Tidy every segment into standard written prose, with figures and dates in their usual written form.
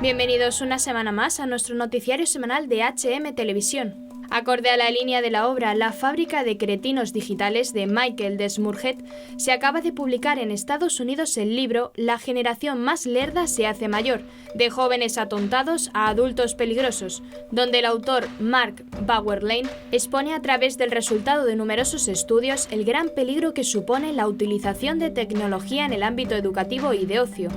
Bienvenidos una semana más a nuestro noticiario semanal de HM Televisión. Acorde a la línea de la obra La fábrica de cretinos digitales de Michael Desmurget, se acaba de publicar en Estados Unidos el libro La generación más lerda se hace mayor, de jóvenes atontados a adultos peligrosos, donde el autor Mark Bauerlein expone a través del resultado de numerosos estudios el gran peligro que supone la utilización de tecnología en el ámbito educativo y de ocio.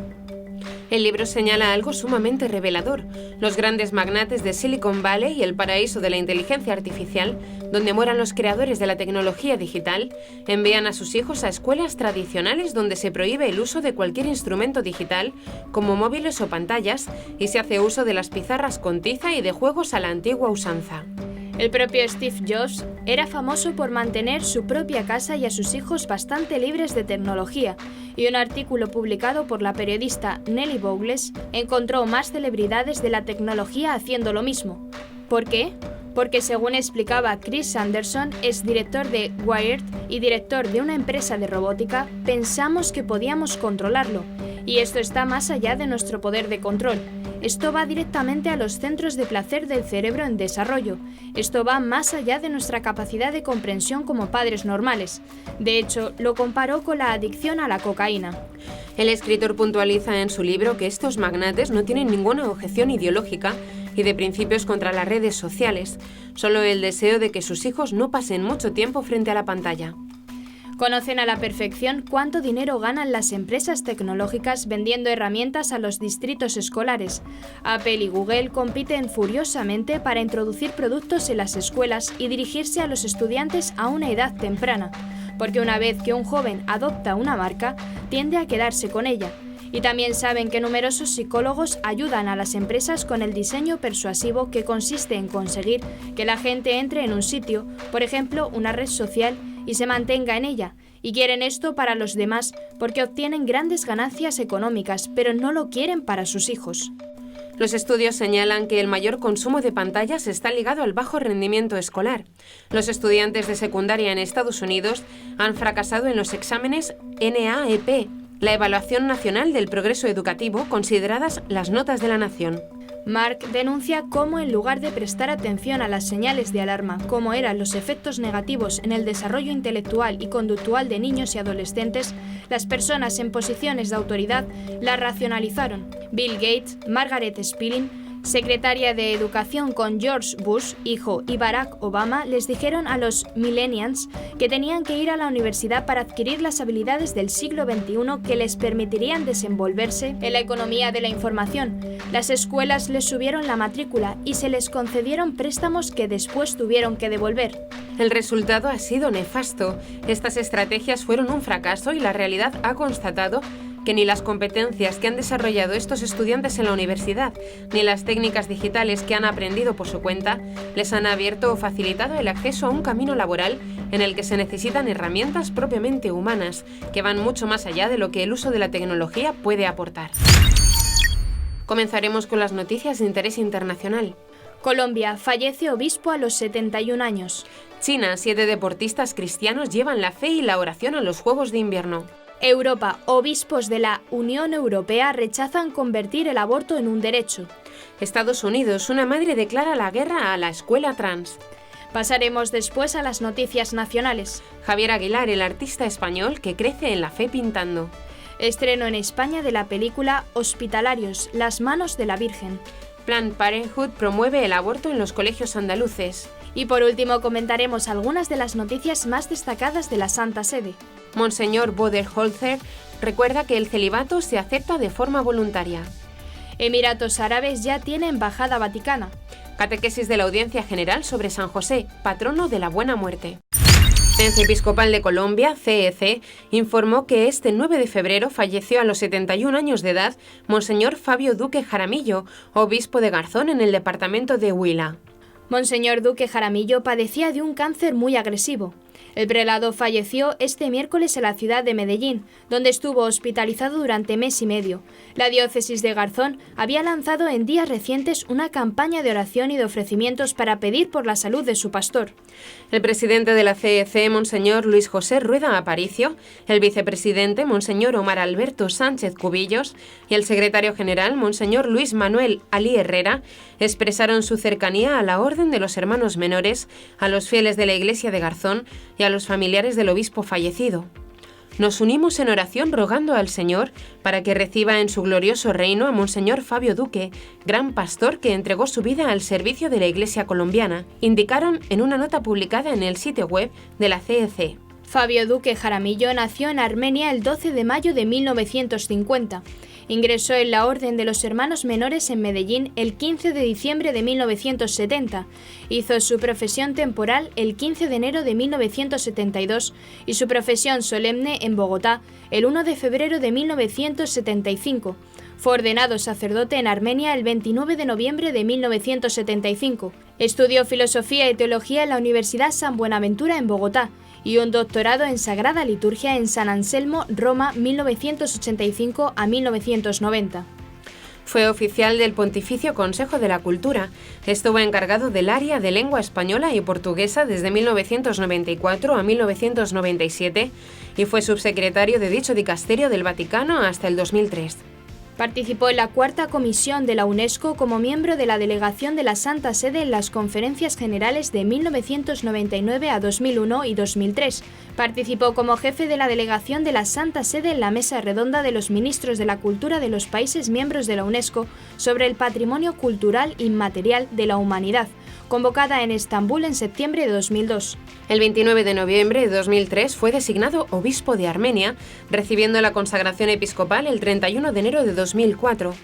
El libro señala algo sumamente revelador: los grandes magnates de Silicon Valley y el paraíso de la inteligencia artificial, donde moran los creadores de la tecnología digital, envían a sus hijos a escuelas tradicionales donde se prohíbe el uso de cualquier instrumento digital, como móviles o pantallas, y se hace uso de las pizarras con tiza y de juegos a la antigua usanza. El propio Steve Jobs era famoso por mantener su propia casa y a sus hijos bastante libres de tecnología, y un artículo publicado por la periodista Nellie Bowles encontró más celebridades de la tecnología haciendo lo mismo. ¿Por qué? Porque, según explicaba Chris Sanderson, exdirector de Wired y director de una empresa de robótica, pensamos que podíamos controlarlo, y esto está más allá de nuestro poder de control. Esto va directamente a los centros de placer del cerebro en desarrollo. Esto va más allá de nuestra capacidad de comprensión como padres normales. De hecho, lo comparó con la adicción a la cocaína. El escritor puntualiza en su libro que estos magnates no tienen ninguna objeción ideológica y de principios contra las redes sociales, solo el deseo de que sus hijos no pasen mucho tiempo frente a la pantalla. Conocen a la perfección cuánto dinero ganan las empresas tecnológicas vendiendo herramientas a los distritos escolares. Apple y Google compiten furiosamente para introducir productos en las escuelas y dirigirse a los estudiantes a una edad temprana, porque una vez que un joven adopta una marca, tiende a quedarse con ella. Y también saben que numerosos psicólogos ayudan a las empresas con el diseño persuasivo, que consiste en conseguir que la gente entre en un sitio, por ejemplo una red social, y se mantenga en ella, y quieren esto para los demás porque obtienen grandes ganancias económicas, pero no lo quieren para sus hijos. Los estudios señalan que el mayor consumo de pantallas está ligado al bajo rendimiento escolar. Los estudiantes de secundaria en Estados Unidos han fracasado en los exámenes NAEP, la Evaluación Nacional del Progreso Educativo, consideradas las notas de la nación. Mark denuncia cómo, en lugar de prestar atención a las señales de alarma, como eran los efectos negativos en el desarrollo intelectual y conductual de niños y adolescentes, las personas en posiciones de autoridad las racionalizaron. Bill Gates, Margaret Spelling, secretaria de Educación con George Bush, hijo, y Barack Obama, les dijeron a los millennials que tenían que ir a la universidad para adquirir las habilidades del siglo XXI que les permitirían desenvolverse en la economía de la información. Las escuelas les subieron la matrícula y se les concedieron préstamos que después tuvieron que devolver. El resultado ha sido nefasto. Estas estrategias fueron un fracaso y la realidad ha constatado que ni las competencias que han desarrollado estos estudiantes en la universidad, ni las técnicas digitales que han aprendido por su cuenta, les han abierto o facilitado el acceso a un camino laboral en el que se necesitan herramientas propiamente humanas, que van mucho más allá de lo que el uso de la tecnología puede aportar. Comenzaremos con las noticias de interés internacional. Colombia, fallece obispo a los 71 años. China, 7 deportistas cristianos llevan la fe y la oración a los Juegos de Invierno. Europa, obispos de la Unión Europea rechazan convertir el aborto en un derecho. Estados Unidos, una madre declara la guerra a la escuela trans. Pasaremos después a las noticias nacionales. Javier Aguilar, el artista español que crece en la fe pintando. Estreno en España de la película Hospitalarios, las manos de la Virgen. Planned Parenthood promueve el aborto en los colegios andaluces. Y por último comentaremos algunas de las noticias más destacadas de la Santa Sede. Monseñor Boderholzer recuerda que el celibato se acepta de forma voluntaria. Emiratos Árabes ya tiene embajada vaticana. Catequesis de la Audiencia General sobre San José, patrono de la Buena Muerte. Conferencia Episcopal de Colombia, CEC, informó que este 9 de febrero falleció a los 71 años de edad Monseñor Fabio Duque Jaramillo, obispo de Garzón en el departamento de Huila. Monseñor Duque Jaramillo padecía de un cáncer muy agresivo. El prelado falleció este miércoles en la ciudad de Medellín, donde estuvo hospitalizado durante mes y medio. La diócesis de Garzón había lanzado en días recientes una campaña de oración y de ofrecimientos para pedir por la salud de su pastor. El presidente de la CEC, Monseñor Luis José Rueda Aparicio, el vicepresidente, Monseñor Omar Alberto Sánchez Cubillos, y el secretario general, Monseñor Luis Manuel Alí Herrera, expresaron su cercanía a la Orden de los Hermanos Menores, a los fieles de la Iglesia de Garzón y a los familiares del obispo fallecido. Nos unimos en oración rogando al Señor para que reciba en su glorioso reino a Monseñor Fabio Duque, gran pastor que entregó su vida al servicio de la Iglesia colombiana, indicaron en una nota publicada en el sitio web de la CEC. Fabio Duque Jaramillo nació en Armenia el 12 de mayo de 1950. Ingresó en la Orden de los Hermanos Menores en Medellín el 15 de diciembre de 1970. Hizo su profesión temporal el 15 de enero de 1972 y su profesión solemne en Bogotá el 1 de febrero de 1975. Fue ordenado sacerdote en Armenia el 29 de noviembre de 1975. Estudió filosofía y teología en la Universidad San Buenaventura en Bogotá y un doctorado en Sagrada Liturgia en San Anselmo, Roma, 1985 a 1990. Fue oficial del Pontificio Consejo de la Cultura. Estuvo encargado del área de lengua española y portuguesa desde 1994 a 1997 y fue subsecretario de dicho dicasterio del Vaticano hasta el 2003. Participó en la Cuarta Comisión de la UNESCO como miembro de la Delegación de la Santa Sede en las Conferencias Generales de 1999 a 2001 y 2003. Participó como jefe de la Delegación de la Santa Sede en la Mesa Redonda de los Ministros de la Cultura de los países miembros de la UNESCO sobre el patrimonio cultural inmaterial de la humanidad, convocada en Estambul en septiembre de 2002. El 29 de noviembre de 2003 fue designado obispo de Armenia, recibiendo la consagración episcopal el 31 de enero de 2004.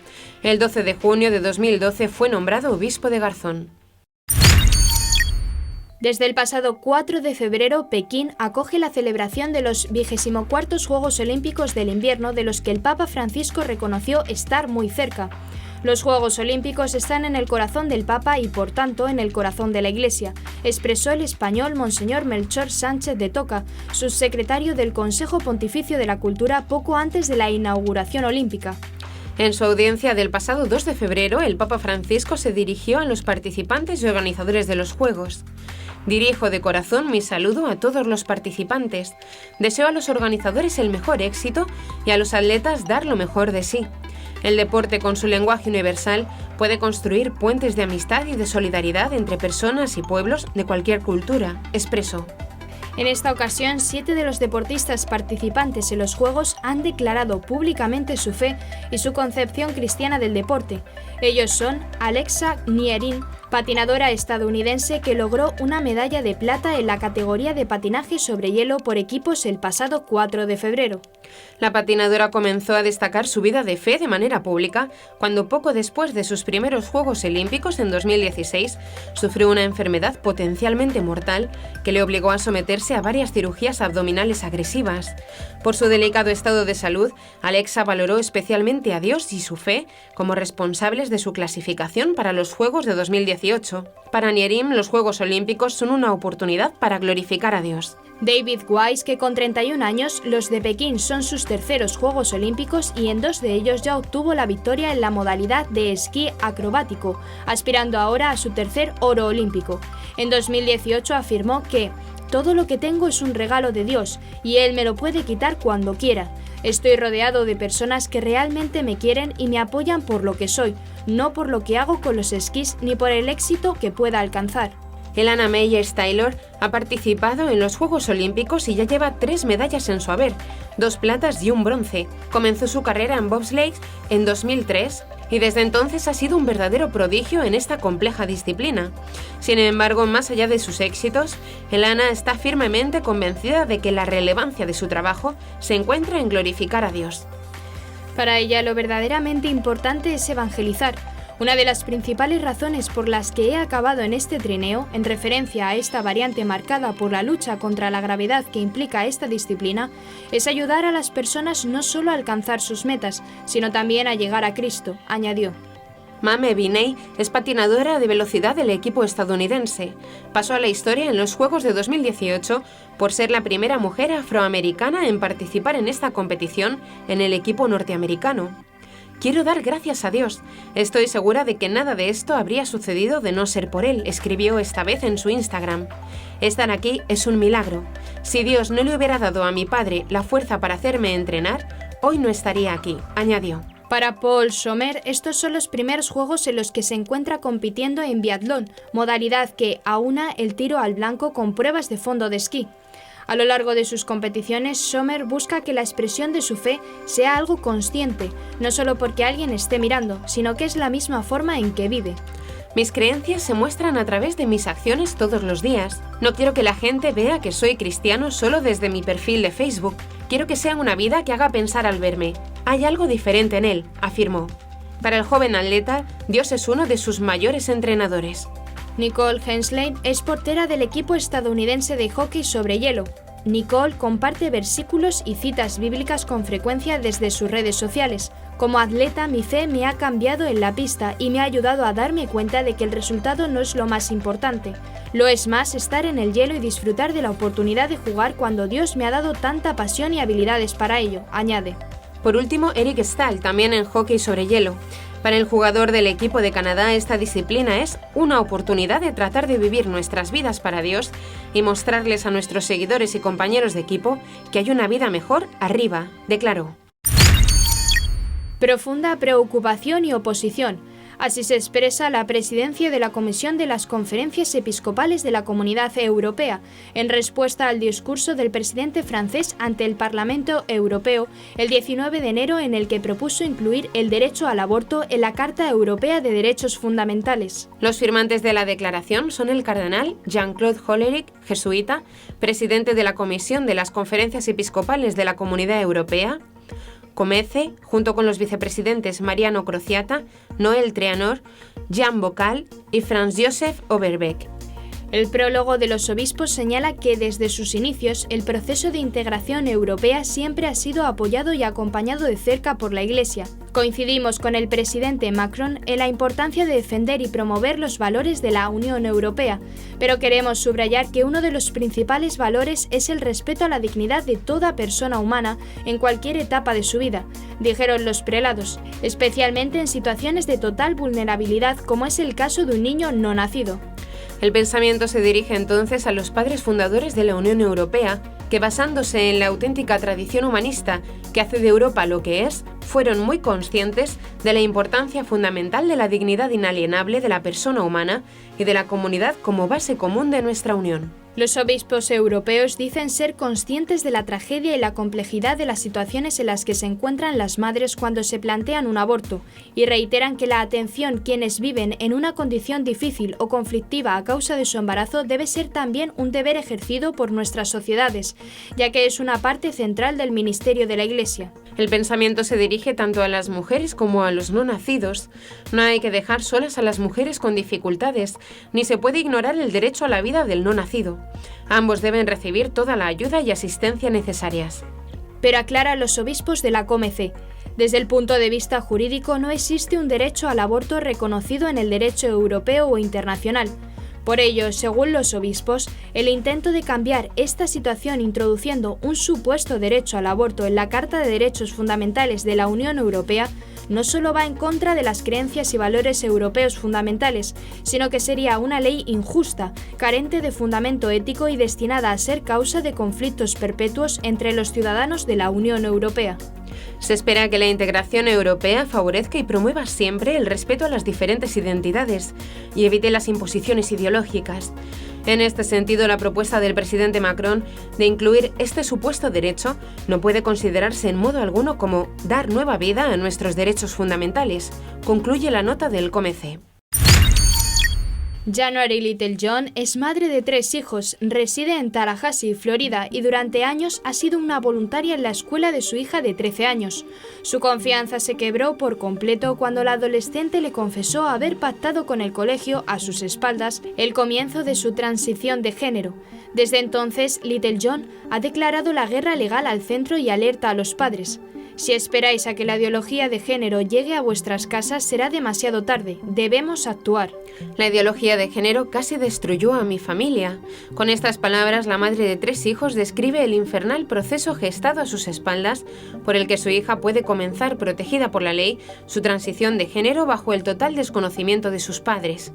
El 12 de junio de 2012 fue nombrado obispo de Garzón. Desde el pasado 4 de febrero, Pekín acoge la celebración de los 24 Juegos Olímpicos del Invierno, de los que el Papa Francisco reconoció estar muy cerca. Los Juegos Olímpicos están en el corazón del Papa y, por tanto, en el corazón de la Iglesia, expresó el español Monseñor Melchor Sánchez de Toca, subsecretario del Consejo Pontificio de la Cultura, poco antes de la inauguración olímpica. En su audiencia del pasado 2 de febrero, el Papa Francisco se dirigió a los participantes y organizadores de los Juegos. Dirijo de corazón mi saludo a todos los participantes. Deseo a los organizadores el mejor éxito y a los atletas dar lo mejor de sí. El deporte, con su lenguaje universal, puede construir puentes de amistad y de solidaridad entre personas y pueblos de cualquier cultura, expresó. En esta ocasión, 7 de los deportistas participantes en los Juegos han declarado públicamente su fe y su concepción cristiana del deporte. Ellos son Alexa Nierin, patinadora estadounidense que logró una medalla de plata en la categoría de patinaje sobre hielo por equipos el pasado 4 de febrero. La patinadora comenzó a destacar su vida de fe de manera pública cuando, poco después de sus primeros Juegos Olímpicos en 2016, sufrió una enfermedad potencialmente mortal que le obligó a someterse a varias cirugías abdominales agresivas. Por su delicado estado de salud, Alexa valoró especialmente a Dios y su fe como responsables de su clasificación para los Juegos de 2018. Para Nierim, los Juegos Olímpicos son una oportunidad para glorificar a Dios. David Wise, que con 31 años, los de Pekín son sus terceros Juegos Olímpicos y en 2 de ellos ya obtuvo la victoria en la modalidad de esquí acrobático, aspirando ahora a su tercer oro olímpico. En 2018 afirmó que «Todo lo que tengo es un regalo de Dios y Él me lo puede quitar cuando quiera. Estoy rodeado de personas que realmente me quieren y me apoyan por lo que soy, no por lo que hago con los esquís ni por el éxito que pueda alcanzar». Elana Meyers-Taylor ha participado en los Juegos Olímpicos y ya lleva 3 medallas en su haber, 2 platas y un bronce. Comenzó su carrera en bobsleigh en 2003 y desde entonces ha sido un verdadero prodigio en esta compleja disciplina. Sin embargo, más allá de sus éxitos, Elana está firmemente convencida de que la relevancia de su trabajo se encuentra en glorificar a Dios. Para ella, lo verdaderamente importante es evangelizar. Una de las principales razones por las que he acabado en este trineo, en referencia a esta variante marcada por la lucha contra la gravedad que implica esta disciplina, es ayudar a las personas no solo a alcanzar sus metas, sino también a llegar a Cristo, añadió. Mame Biney es patinadora de velocidad del equipo estadounidense. Pasó a la historia en los Juegos de 2018 por ser la primera mujer afroamericana en participar en esta competición en el equipo norteamericano. Quiero dar gracias a Dios. Estoy segura de que nada de esto habría sucedido de no ser por él, escribió esta vez en su Instagram. Estar aquí es un milagro. Si Dios no le hubiera dado a mi padre la fuerza para hacerme entrenar, hoy no estaría aquí, añadió. Para Paul Sommer, estos son los primeros juegos en los que se encuentra compitiendo en biatlón, modalidad que aúna el tiro al blanco con pruebas de fondo de esquí. A lo largo de sus competiciones, Sommer busca que la expresión de su fe sea algo consciente, no solo porque alguien esté mirando, sino que es la misma forma en que vive. Mis creencias se muestran a través de mis acciones todos los días. No quiero que la gente vea que soy cristiano solo desde mi perfil de Facebook. Quiero que sea una vida que haga pensar al verme. Hay algo diferente en él, afirmó. Para el joven atleta, Dios es uno de sus mayores entrenadores. Nicole Hensley es portera del equipo estadounidense de hockey sobre hielo. Nicole comparte versículos y citas bíblicas con frecuencia desde sus redes sociales. Como atleta, mi fe me ha cambiado en la pista y me ha ayudado a darme cuenta de que el resultado no es lo más importante. Lo es más estar en el hielo y disfrutar de la oportunidad de jugar cuando Dios me ha dado tanta pasión y habilidades para ello, añade. Por último, Eric Stahl, también en hockey sobre hielo. Para el jugador del equipo de Canadá, esta disciplina es una oportunidad de tratar de vivir nuestras vidas para Dios y mostrarles a nuestros seguidores y compañeros de equipo que hay una vida mejor arriba, declaró. Profunda preocupación y oposición. Así se expresa la presidencia de la Comisión de las Conferencias Episcopales de la Comunidad Europea, en respuesta al discurso del presidente francés ante el Parlamento Europeo el 19 de enero, en el que propuso incluir el derecho al aborto en la Carta Europea de Derechos Fundamentales. Los firmantes de la declaración son el cardenal Jean-Claude Hollerich, jesuita, presidente de la Comisión de las Conferencias Episcopales de la Comunidad Europea, Comece, junto con los vicepresidentes Mariano Crociata, Noel Treanor, Jean Bocal y Franz-Josef Overbeck. El prólogo de los obispos señala que desde sus inicios el proceso de integración europea siempre ha sido apoyado y acompañado de cerca por la Iglesia. Coincidimos con el presidente Macron en la importancia de defender y promover los valores de la Unión Europea, pero queremos subrayar que uno de los principales valores es el respeto a la dignidad de toda persona humana en cualquier etapa de su vida, dijeron los prelados, especialmente en situaciones de total vulnerabilidad como es el caso de un niño no nacido. El pensamiento se dirige entonces a los padres fundadores de la Unión Europea, que basándose en la auténtica tradición humanista que hace de Europa lo que es, fueron muy conscientes de la importancia fundamental de la dignidad inalienable de la persona humana y de la comunidad como base común de nuestra unión. Los obispos europeos dicen ser conscientes de la tragedia y la complejidad de las situaciones en las que se encuentran las madres cuando se plantean un aborto, y reiteran que la atención a quienes viven en una condición difícil o conflictiva a causa de su embarazo debe ser también un deber ejercido por nuestras sociedades, ya que es una parte central del ministerio de la Iglesia. El pensamiento se dirige tanto a las mujeres como a los no nacidos. No hay que dejar solas a las mujeres con dificultades, ni se puede ignorar el derecho a la vida del no nacido. Ambos deben recibir toda la ayuda y asistencia necesarias. Pero aclaran los obispos de la COMECE, desde el punto de vista jurídico no existe un derecho al aborto reconocido en el derecho europeo o internacional. Por ello, según los obispos, el intento de cambiar esta situación introduciendo un supuesto derecho al aborto en la Carta de Derechos Fundamentales de la Unión Europea no solo va en contra de las creencias y valores europeos fundamentales, sino que sería una ley injusta, carente de fundamento ético y destinada a ser causa de conflictos perpetuos entre los ciudadanos de la Unión Europea. Se espera que la integración europea favorezca y promueva siempre el respeto a las diferentes identidades y evite las imposiciones ideológicas. En este sentido, la propuesta del presidente Macron de incluir este supuesto derecho no puede considerarse en modo alguno como dar nueva vida a nuestros derechos fundamentales, concluye la nota del COMECE. January Littlejohn es madre de 3 hijos, reside en Tallahassee, Florida, y durante años ha sido una voluntaria en la escuela de su hija de 13 años. Su confianza se quebró por completo cuando la adolescente le confesó haber pactado con el colegio, a sus espaldas, el comienzo de su transición de género. Desde entonces, Littlejohn ha declarado la guerra legal al centro y alerta a los padres. Si esperáis a que la ideología de género llegue a vuestras casas, será demasiado tarde. Debemos actuar. La ideología de género casi destruyó a mi familia. Con estas palabras, la madre de 3 hijos describe el infernal proceso gestado a sus espaldas por el que su hija puede comenzar, protegida por la ley, su transición de género bajo el total desconocimiento de sus padres.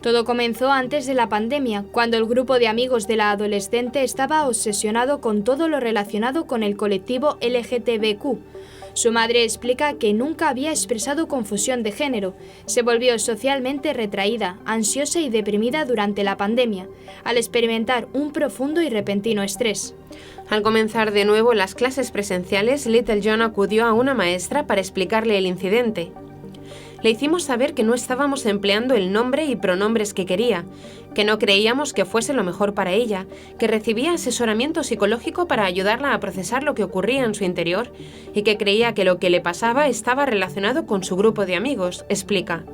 Todo comenzó antes de la pandemia, cuando el grupo de amigos de la adolescente estaba obsesionado con todo lo relacionado con el colectivo LGTBQ. Su madre explica que nunca había expresado confusión de género. Se volvió socialmente retraída, ansiosa y deprimida durante la pandemia, al experimentar un profundo y repentino estrés. Al comenzar de nuevo las clases presenciales, Little John acudió a una maestra para explicarle el incidente. Le hicimos saber que no estábamos empleando el nombre y pronombres que quería, que no creíamos que fuese lo mejor para ella, que recibía asesoramiento psicológico para ayudarla a procesar lo que ocurría en su interior y que creía que lo que le pasaba estaba relacionado con su grupo de amigos, explica.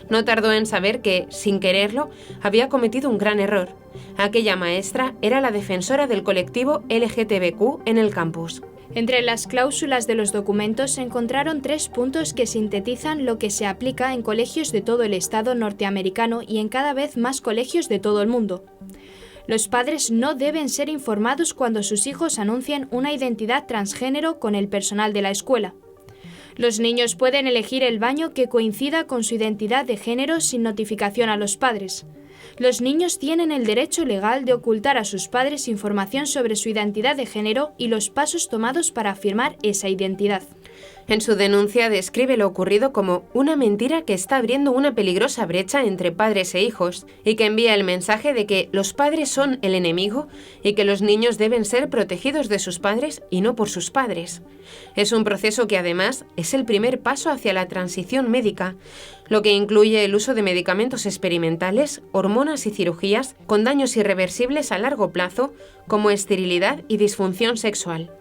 No tardó en saber que, sin quererlo, había cometido un gran error. Aquella maestra era la defensora del colectivo LGTBQ en el campus. Entre las cláusulas de los documentos se encontraron 3 puntos que sintetizan lo que se aplica en colegios de todo el Estado norteamericano y en cada vez más colegios de todo el mundo. Los padres no deben ser informados cuando sus hijos anuncien una identidad transgénero con el personal de la escuela. Los niños pueden elegir el baño que coincida con su identidad de género sin notificación a los padres. Los niños tienen el derecho legal de ocultar a sus padres información sobre su identidad de género y los pasos tomados para afirmar esa identidad. En su denuncia describe lo ocurrido como una mentira que está abriendo una peligrosa brecha entre padres e hijos y que envía el mensaje de que los padres son el enemigo y que los niños deben ser protegidos de sus padres y no por sus padres. Es un proceso que además es el primer paso hacia la transición médica, lo que incluye el uso de medicamentos experimentales, hormonas y cirugías con daños irreversibles a largo plazo como esterilidad y disfunción sexual.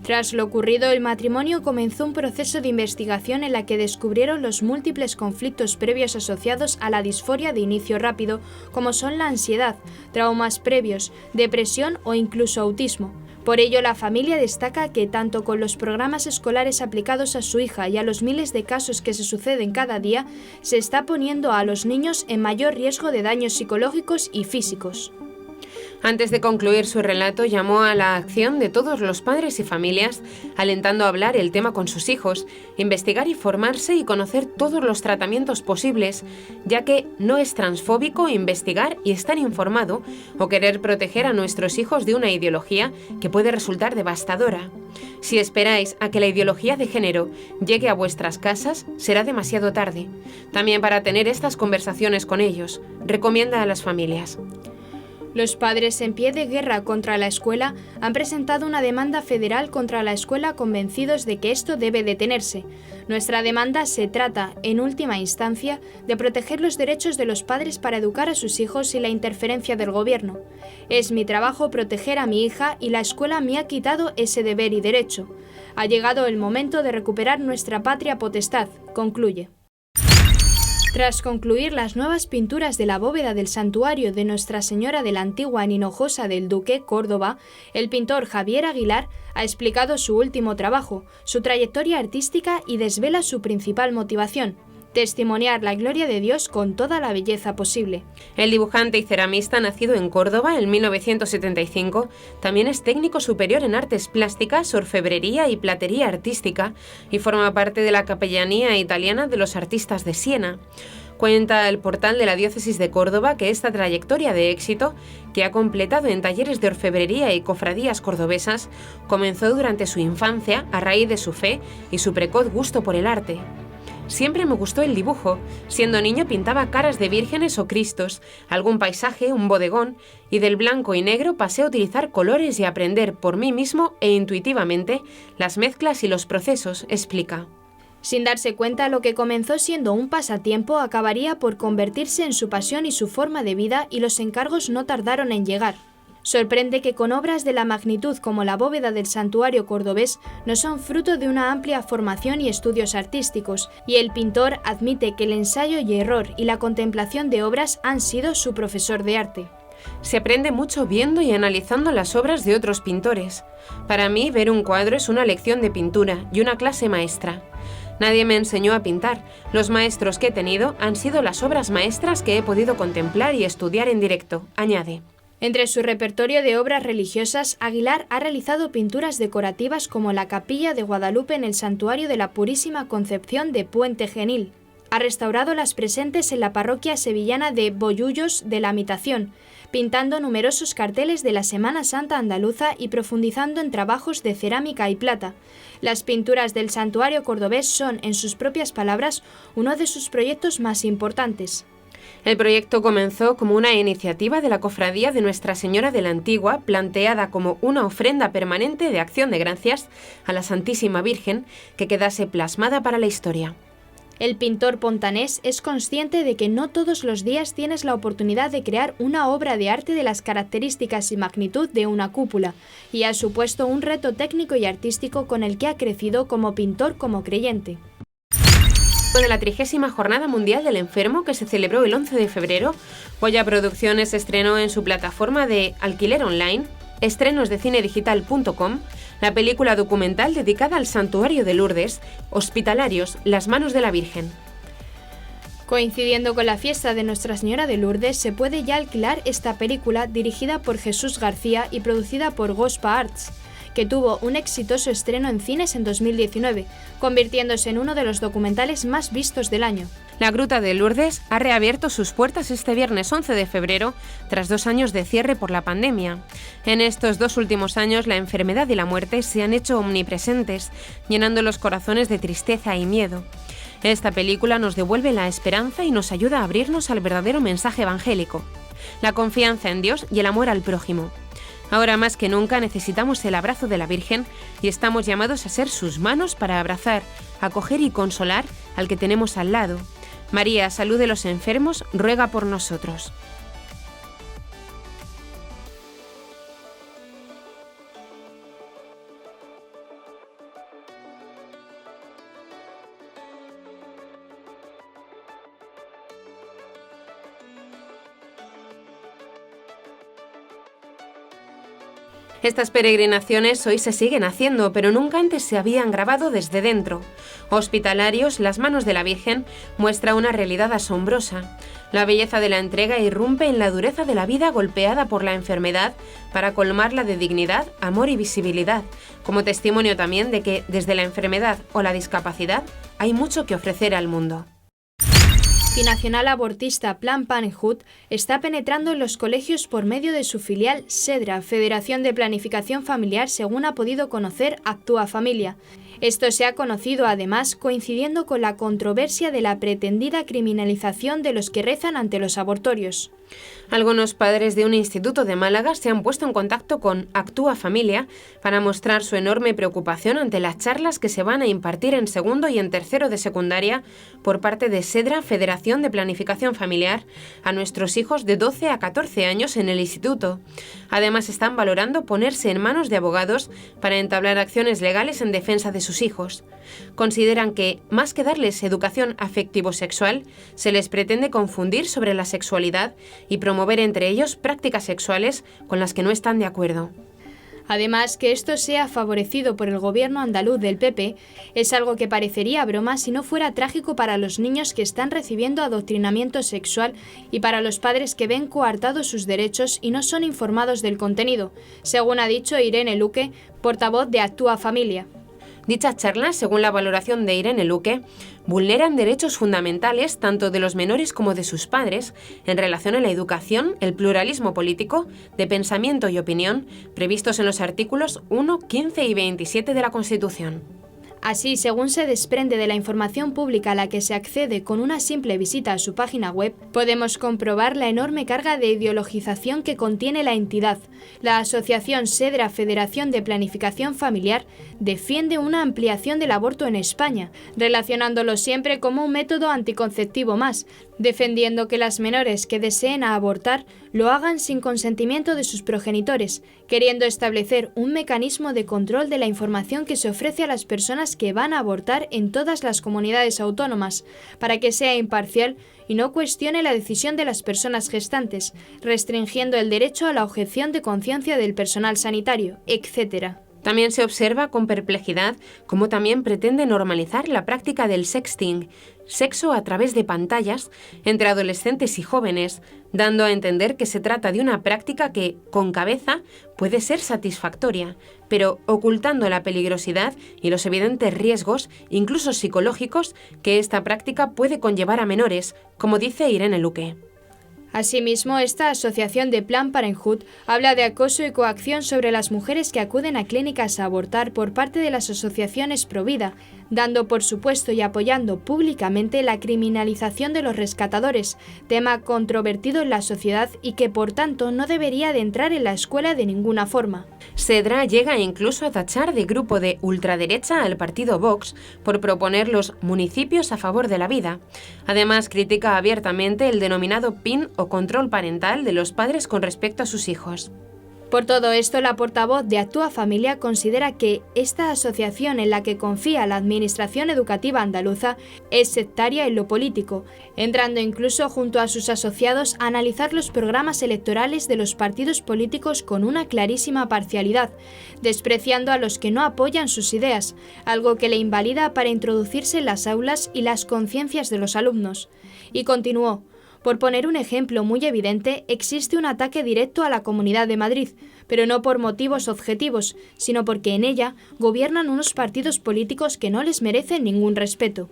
Tras lo ocurrido, el matrimonio comenzó un proceso de investigación en la que descubrieron los múltiples conflictos previos asociados a la disforia de inicio rápido, como son la ansiedad, traumas previos, depresión o incluso autismo. Por ello, la familia destaca que tanto con los programas escolares aplicados a su hija y a los miles de casos que se suceden cada día, se está poniendo a los niños en mayor riesgo de daños psicológicos y físicos. Antes de concluir su relato, llamó a la acción de todos los padres y familias, alentando a hablar el tema con sus hijos, investigar y formarse y conocer todos los tratamientos posibles, ya que no es transfóbico investigar y estar informado o querer proteger a nuestros hijos de una ideología que puede resultar devastadora. Si esperáis a que la ideología de género llegue a vuestras casas, será demasiado tarde. También para tener estas conversaciones con ellos, recomienda a las familias. Los padres en pie de guerra contra la escuela han presentado una demanda federal contra la escuela convencidos de que esto debe detenerse. Nuestra demanda se trata, en última instancia, de proteger los derechos de los padres para educar a sus hijos sin la interferencia del gobierno. Es mi trabajo proteger a mi hija y la escuela me ha quitado ese deber y derecho. Ha llegado el momento de recuperar nuestra patria potestad, concluye. Tras concluir las nuevas pinturas de la bóveda del santuario de Nuestra Señora de la Antigua en Hinojosa del Duque, Córdoba, el pintor Javier Aguilar ha explicado su último trabajo, su trayectoria artística y desvela su principal motivación: testimoniar la gloria de Dios con toda la belleza posible. El dibujante y ceramista, nacido en Córdoba en 1975, también es técnico superior en artes plásticas, orfebrería y platería artística y forma parte de la Capellanía Italiana de los Artistas de Siena. Cuenta el portal de la Diócesis de Córdoba que esta trayectoria de éxito, que ha completado en talleres de orfebrería y cofradías cordobesas, comenzó durante su infancia a raíz de su fe y su precoz gusto por el arte. Siempre me gustó el dibujo. Siendo niño pintaba caras de vírgenes o cristos, algún paisaje, un bodegón, y del blanco y negro pasé a utilizar colores y a aprender por mí mismo e intuitivamente las mezclas y los procesos, explica. Sin darse cuenta, lo que comenzó siendo un pasatiempo acabaría por convertirse en su pasión y su forma de vida, y los encargos no tardaron en llegar. Sorprende que con obras de la magnitud como la bóveda del santuario cordobés no son fruto de una amplia formación y estudios artísticos, y el pintor admite que el ensayo y error y la contemplación de obras han sido su profesor de arte. Se aprende mucho viendo y analizando las obras de otros pintores. Para mí, ver un cuadro es una lección de pintura y una clase maestra. Nadie me enseñó a pintar. Los maestros que he tenido han sido las obras maestras que he podido contemplar y estudiar en directo, añade. Entre su repertorio de obras religiosas, Aguilar ha realizado pinturas decorativas como la Capilla de Guadalupe en el Santuario de la Purísima Concepción de Puente Genil. Ha restaurado las presentes en la parroquia sevillana de Bollullos de la Mitación, pintando numerosos carteles de la Semana Santa andaluza y profundizando en trabajos de cerámica y plata. Las pinturas del santuario cordobés son, en sus propias palabras, uno de sus proyectos más importantes. El proyecto comenzó como una iniciativa de la Cofradía de Nuestra Señora de la Antigua, planteada como una ofrenda permanente de acción de gracias a la Santísima Virgen que quedase plasmada para la historia. El pintor pontanés es consciente de que no todos los días tienes la oportunidad de crear una obra de arte de las características y magnitud de una cúpula, y ha supuesto un reto técnico y artístico con el que ha crecido como pintor como creyente. De la 30ª Jornada Mundial del Enfermo, que se celebró el 11 de febrero, Goya Producciones estrenó en su plataforma de alquiler online, estrenosdecinedigital.com, la película documental dedicada al Santuario de Lourdes, Hospitalarios, las manos de la Virgen. Coincidiendo con la fiesta de Nuestra Señora de Lourdes, se puede ya alquilar esta película dirigida por Jesús García y producida por Gospa Arts, que tuvo un exitoso estreno en cines en 2019, convirtiéndose en uno de los documentales más vistos del año. La Gruta de Lourdes ha reabierto sus puertas este viernes 11 de febrero, tras 2 años de cierre por la pandemia. En estos 2 últimos años, la enfermedad y la muerte se han hecho omnipresentes, llenando los corazones de tristeza y miedo. Esta película nos devuelve la esperanza y nos ayuda a abrirnos al verdadero mensaje evangélico, la confianza en Dios y el amor al prójimo. Ahora más que nunca necesitamos el abrazo de la Virgen y estamos llamados a ser sus manos para abrazar, acoger y consolar al que tenemos al lado. María, salud de los enfermos, ruega por nosotros. Estas peregrinaciones hoy se siguen haciendo, pero nunca antes se habían grabado desde dentro. Hospitalarios, las manos de la Virgen, muestra una realidad asombrosa. La belleza de la entrega irrumpe en la dureza de la vida golpeada por la enfermedad para colmarla de dignidad, amor y visibilidad, como testimonio también de que, desde la enfermedad o la discapacidad, hay mucho que ofrecer al mundo. Multinacional abortista Planned Parenthood está penetrando en los colegios por medio de su filial SEDRA, Federación de Planificación Familiar, según ha podido conocer Actúa Familia. Esto se ha conocido además coincidiendo con la controversia de la pretendida criminalización de los que rezan ante los abortorios. Algunos padres de un instituto de Málaga se han puesto en contacto con Actúa Familia para mostrar su enorme preocupación ante las charlas que se van a impartir en segundo y en tercero de secundaria por parte de SEDRA, Federación de Planificación Familiar, a nuestros hijos de 12 a 14 años en el instituto. Además, están valorando ponerse en manos de abogados para entablar acciones legales en defensa de sus hijos. Consideran que, más que darles educación afectivo-sexual, se les pretende confundir sobre la sexualidad y promover entre ellos prácticas sexuales con las que no están de acuerdo. Además, que esto sea favorecido por el gobierno andaluz del PP es algo que parecería broma si no fuera trágico para los niños que están recibiendo adoctrinamiento sexual y para los padres que ven coartados sus derechos y no son informados del contenido, según ha dicho Irene Luque, portavoz de Actúa Familia. Dichas charlas, según la valoración de Irene Luque, vulneran derechos fundamentales tanto de los menores como de sus padres en relación a la educación, el pluralismo político, de pensamiento y opinión, previstos en los artículos 1, 15 y 27 de la Constitución. Así, según se desprende de la información pública a la que se accede con una simple visita a su página web, podemos comprobar la enorme carga de ideologización que contiene la entidad. La asociación SEDRA, Federación de Planificación Familiar, defiende una ampliación del aborto en España, relacionándolo siempre como un método anticonceptivo más, defendiendo que las menores que deseen abortar lo hagan sin consentimiento de sus progenitores, queriendo establecer un mecanismo de control de la información que se ofrece a las personas mujeres que van a abortar en todas las comunidades autónomas, para que sea imparcial y no cuestione la decisión de las personas gestantes, restringiendo el derecho a la objeción de conciencia del personal sanitario, etc. También se observa con perplejidad cómo también pretende normalizar la práctica del sexting, sexo a través de pantallas, entre adolescentes y jóvenes, dando a entender que se trata de una práctica que, con cabeza, puede ser satisfactoria, pero ocultando la peligrosidad y los evidentes riesgos, incluso psicológicos, que esta práctica puede conllevar a menores, como dice Irene Luque. Asimismo, esta asociación de Planned Parenthood habla de acoso y coacción sobre las mujeres que acuden a clínicas a abortar por parte de las asociaciones pro-vida, dando por supuesto y apoyando públicamente la criminalización de los rescatadores, tema controvertido en la sociedad y que por tanto no debería de entrar en la escuela de ninguna forma. Sedra llega incluso a tachar de grupo de ultraderecha al partido Vox por proponer los municipios a favor de la vida. Además, critica abiertamente el denominado PIN o control parental de los padres con respecto a sus hijos. Por todo esto, la portavoz de Actúa Familia considera que esta asociación en la que confía la Administración Educativa Andaluza es sectaria en lo político, entrando incluso junto a sus asociados a analizar los programas electorales de los partidos políticos con una clarísima parcialidad, despreciando a los que no apoyan sus ideas, algo que le invalida para introducirse en las aulas y las conciencias de los alumnos. Y continuó: por poner un ejemplo muy evidente, existe un ataque directo a la Comunidad de Madrid, pero no por motivos objetivos, sino porque en ella gobiernan unos partidos políticos que no les merecen ningún respeto.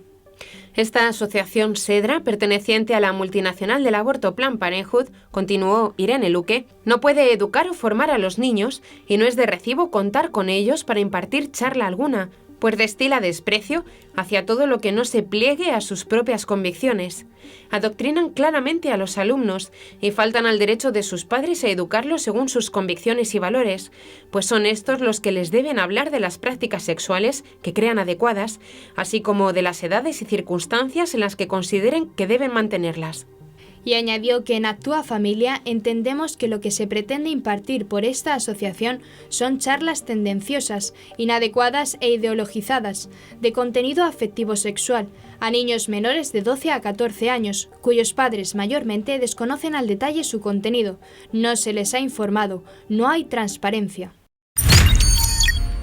Esta asociación Sedra, perteneciente a la multinacional del aborto Planned Parenthood, continuó Irene Luque, no puede educar o formar a los niños y no es de recibo contar con ellos para impartir charla alguna, pues destila desprecio hacia todo lo que no se pliegue a sus propias convicciones. Adoctrinan claramente a los alumnos y faltan al derecho de sus padres a educarlos según sus convicciones y valores, pues son estos los que les deben hablar de las prácticas sexuales que crean adecuadas, así como de las edades y circunstancias en las que consideren que deben mantenerlas. Y añadió que en Actúa Familia entendemos que lo que se pretende impartir por esta asociación son charlas tendenciosas, inadecuadas e ideologizadas, de contenido afectivo sexual, a niños menores de 12 a 14 años, cuyos padres mayormente desconocen al detalle su contenido, no se les ha informado, no hay transparencia.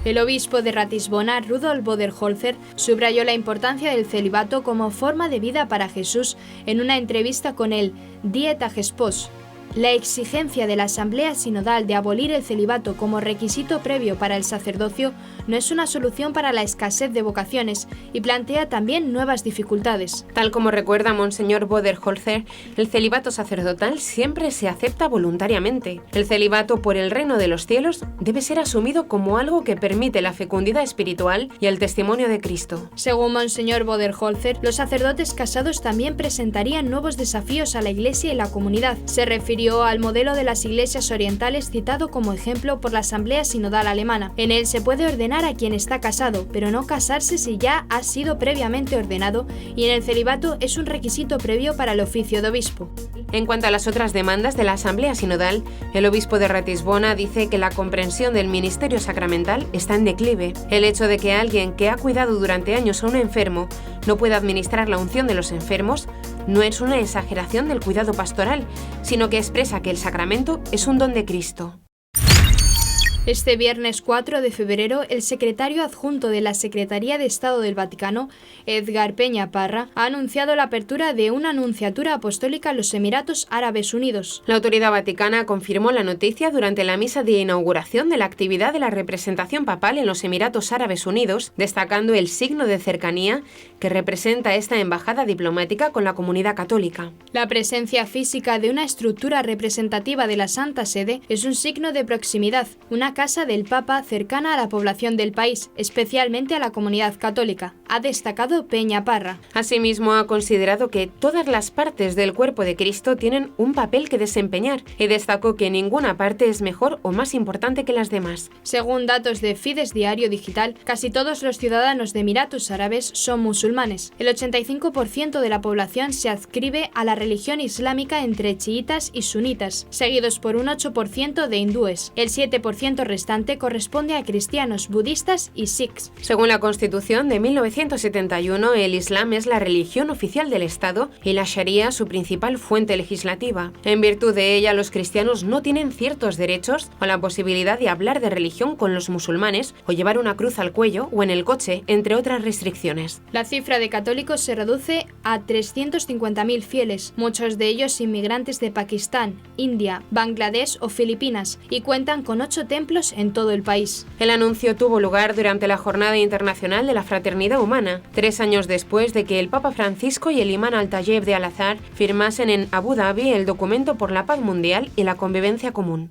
El obispo de Ratisbona, Rudolf Boderholzer, subrayó la importancia del celibato como forma de vida para Jesús en una entrevista con el Die Tagespost. La exigencia de la Asamblea Sinodal de abolir el celibato como requisito previo para el sacerdocio no es una solución para la escasez de vocaciones y plantea también nuevas dificultades. Tal como recuerda Monseñor Boderholzer, el celibato sacerdotal siempre se acepta voluntariamente. El celibato por el reino de los cielos debe ser asumido como algo que permite la fecundidad espiritual y el testimonio de Cristo. Según Monseñor Boderholzer, los sacerdotes casados también presentarían nuevos desafíos a la Iglesia y la comunidad. Se refirió al modelo de las iglesias orientales citado como ejemplo por la Asamblea Sinodal Alemana. En él se puede ordenar a quien está casado, pero no casarse si ya ha sido previamente ordenado, y en el celibato es un requisito previo para el oficio de obispo. En cuanto a las otras demandas de la Asamblea Sinodal, el obispo de Ratisbona dice que la comprensión del ministerio sacramental está en declive. El hecho de que alguien que ha cuidado durante años a un enfermo no pueda administrar la unción de los enfermos no es una exageración del cuidado pastoral, sino que expresa que el sacramento es un don de Cristo. Este viernes 4 de febrero, el secretario adjunto de la Secretaría de Estado del Vaticano, Edgar Peña Parra, ha anunciado la apertura de una nunciatura apostólica en los Emiratos Árabes Unidos. La autoridad vaticana confirmó la noticia durante la misa de inauguración de la actividad de la representación papal en los Emiratos Árabes Unidos, destacando el signo de cercanía que representa esta embajada diplomática con la comunidad católica. La presencia física de una estructura representativa de la Santa Sede es un signo de proximidad, una casa del Papa cercana a la población del país, especialmente a la comunidad católica, ha destacado Peña Parra. Asimismo, ha considerado que todas las partes del cuerpo de Cristo tienen un papel que desempeñar y destacó que ninguna parte es mejor o más importante que las demás. Según datos de Fides Diario Digital, casi todos los ciudadanos de Emiratos Árabes son musulmanes. musulmanes. El 85% de la población se adscribe a la religión islámica entre chiitas y sunitas, seguidos por un 8% de hindúes. El 7% restante corresponde a cristianos, budistas y sikhs. Según la Constitución de 1971, el Islam es la religión oficial del Estado y la Sharia su principal fuente legislativa. En virtud de ella, los cristianos no tienen ciertos derechos o la posibilidad de hablar de religión con los musulmanes o llevar una cruz al cuello o en el coche, entre otras restricciones. La cifra de católicos se reduce a 350.000 fieles, muchos de ellos inmigrantes de Pakistán, India, Bangladesh o Filipinas, y cuentan con 8 templos en todo el país. El anuncio tuvo lugar durante la Jornada Internacional de la Fraternidad Humana, 3 años después de que el Papa Francisco y el imán Al-Tayeb de Al-Azhar firmasen en Abu Dhabi el documento por la paz mundial y la convivencia común.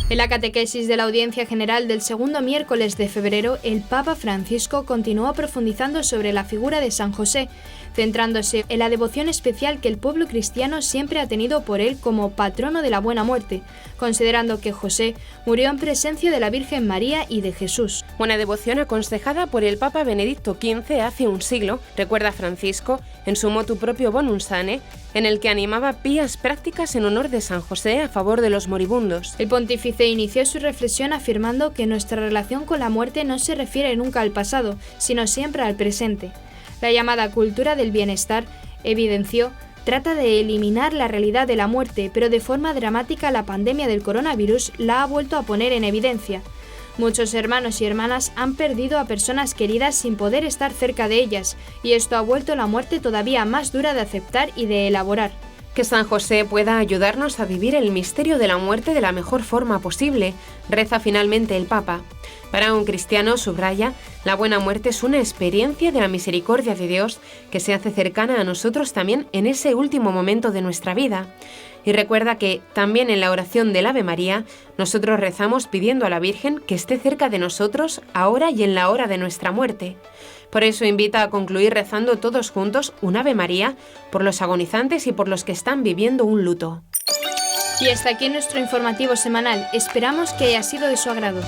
En la catequesis de la Audiencia General del segundo miércoles de febrero, el Papa Francisco continuó profundizando sobre la figura de San José, centrándose en la devoción especial que el pueblo cristiano siempre ha tenido por él como patrono de la buena muerte, considerando que José murió en presencia de la Virgen María y de Jesús. Una devoción aconsejada por el Papa Benedicto XV hace un siglo, recuerda Francisco en su motu propio Bonum Sane, en el que animaba pías prácticas en honor de San José a favor de los moribundos. El pontífice inició su reflexión afirmando que nuestra relación con la muerte no se refiere nunca al pasado, sino siempre al presente. La llamada cultura del bienestar, evidenció, trata de eliminar la realidad de la muerte, pero de forma dramática la pandemia del coronavirus la ha vuelto a poner en evidencia. Muchos hermanos y hermanas han perdido a personas queridas sin poder estar cerca de ellas, y esto ha vuelto la muerte todavía más dura de aceptar y de elaborar. Que San José pueda ayudarnos a vivir el misterio de la muerte de la mejor forma posible, reza finalmente el Papa. Para un cristiano, subraya, la buena muerte es una experiencia de la misericordia de Dios que se hace cercana a nosotros también en ese último momento de nuestra vida. Y recuerda que también en la oración del Ave María, nosotros rezamos pidiendo a la Virgen que esté cerca de nosotros ahora y en la hora de nuestra muerte. Por eso invita a concluir rezando todos juntos un Ave María por los agonizantes y por los que están viviendo un luto. Y hasta aquí nuestro informativo semanal. Esperamos que haya sido de su agrado.